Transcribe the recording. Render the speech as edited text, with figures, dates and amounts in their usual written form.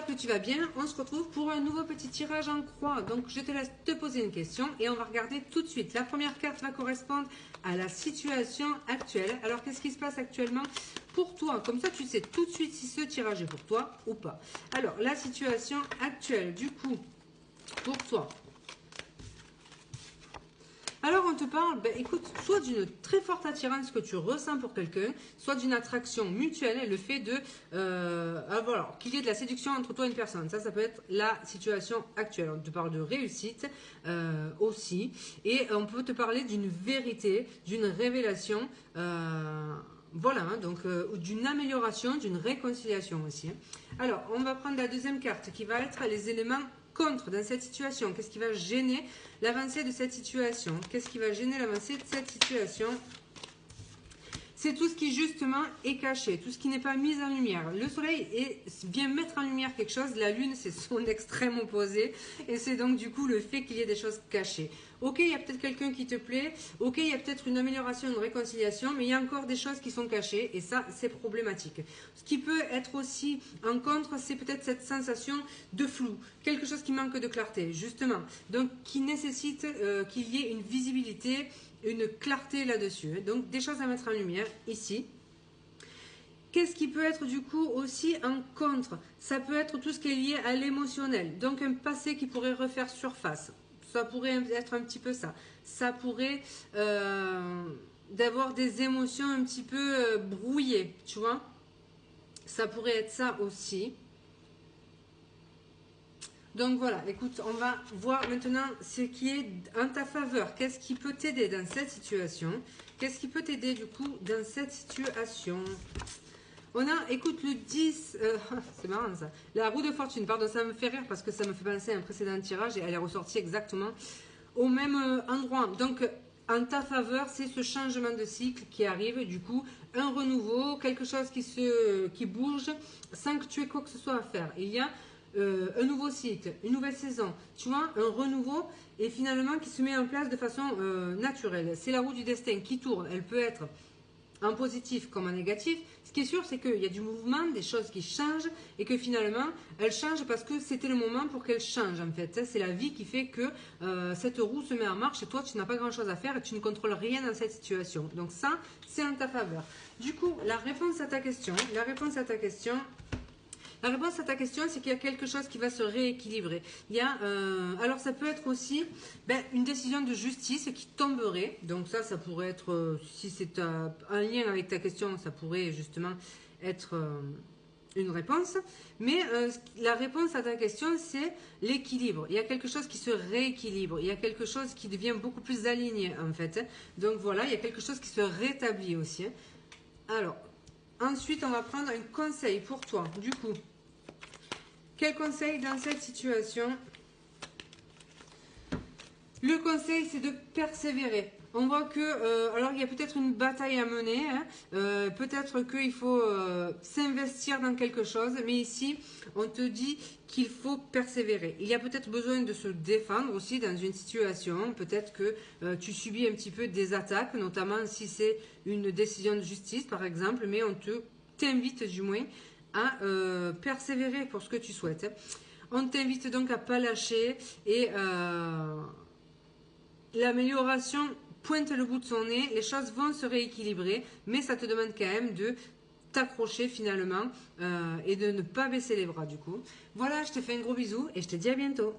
que tu vas bien. On se retrouve pour un nouveau petit tirage en croix. Donc, je te laisse te poser une question et on va regarder tout de suite. La première carte va correspondre à la situation actuelle. Alors, qu'est-ce qui se passe actuellement pour toi? Comme ça, tu sais tout de suite si ce tirage est pour toi ou pas. Alors, la situation actuelle, du coup, pour toi. Alors on te parle, ben, écoute, soit d'une très forte attirance que tu ressens pour quelqu'un, soit d'une attraction mutuelle, le fait de, voilà, qu'il y ait de la séduction entre toi et une personne. Ça peut être la situation actuelle. On te parle de réussite aussi, et on peut te parler d'une vérité, d'une révélation, voilà, hein, donc d'une amélioration, d'une réconciliation aussi. Alors, on va prendre la deuxième carte qui va être les éléments contre dans cette situation. Qu'est-ce qui va gêner l'avancée de cette situation? Qu'est-ce qui va gêner l'avancée de cette situation? C'est tout ce qui justement est caché, tout ce qui n'est pas mis en lumière. Le soleil vient mettre en lumière quelque chose, la lune c'est son extrême opposé et c'est donc du coup le fait qu'il y ait des choses cachées. Ok, il y a peut-être quelqu'un qui te plaît, ok, il y a peut-être une amélioration, une réconciliation, mais il y a encore des choses qui sont cachées et ça c'est problématique. Ce qui peut être aussi en contre, c'est peut-être cette sensation de flou, quelque chose qui manque de clarté justement, donc qui nécessite qu'il y ait une visibilité, une clarté là-dessus. Donc des choses à mettre en lumière ici. Qu'est-ce qui peut être du coup aussi en contre? Ça peut être tout ce qui est lié à l'émotionnel. Donc un passé qui pourrait refaire surface. Ça pourrait être un petit peu ça. Ça pourrait d'avoir des émotions un petit peu brouillées, tu vois. Ça pourrait être ça aussi. Donc voilà, écoute, on va voir maintenant ce qui est en ta faveur. Qu'est-ce qui peut t'aider dans cette situation? Qu'est-ce qui peut t'aider du coup dans cette situation? On a, écoute, le 10, c'est marrant ça, la roue de fortune, pardon, ça me fait rire parce que ça me fait penser à un précédent tirage et elle est ressortie exactement au même endroit. Donc, en ta faveur, c'est ce changement de cycle qui arrive, du coup, un renouveau, quelque chose qui bouge sans que tu aies quoi que ce soit à faire. Il y a un nouveau cycle, une nouvelle saison, tu vois, un renouveau et finalement qui se met en place de façon naturelle. C'est la roue du destin qui tourne, elle peut être en positif comme en négatif. Ce qui est sûr, c'est qu'il y a du mouvement, des choses qui changent et que finalement, elles changent parce que c'était le moment pour qu'elles changent en fait. C'est la vie qui fait que cette roue se met en marche et toi, tu n'as pas grand-chose à faire et tu ne contrôles rien dans cette situation. Donc ça, c'est en ta faveur. Du coup, la réponse à ta question, c'est qu'il y a quelque chose qui va se rééquilibrer. Il y a, alors ça peut être aussi une décision de justice qui tomberait. Donc ça pourrait être, si c'est un lien avec ta question, ça pourrait justement être une réponse. Mais la réponse à ta question, c'est l'équilibre. Il y a quelque chose qui se rééquilibre. Il y a quelque chose qui devient beaucoup plus aligné en fait. Donc voilà, il y a quelque chose qui se rétablit aussi. Alors, ensuite, on va prendre un conseil pour toi, du coup. Quel conseil dans cette situation? Le conseil, c'est de persévérer. On voit que, alors il y a peut-être une bataille à mener, hein, peut-être qu'il faut s'investir dans quelque chose, mais ici, on te dit qu'il faut persévérer. Il y a peut-être besoin de se défendre aussi dans une situation, peut-être que tu subis un petit peu des attaques, notamment si c'est une décision de justice par exemple, mais on t'invite du moins à persévérer pour ce que tu souhaites. On t'invite donc à ne pas lâcher et l'amélioration pointe le bout de son nez, les choses vont se rééquilibrer, mais ça te demande quand même de t'accrocher finalement et de ne pas baisser les bras du coup. Voilà, je te fais un gros bisou et je te dis à bientôt.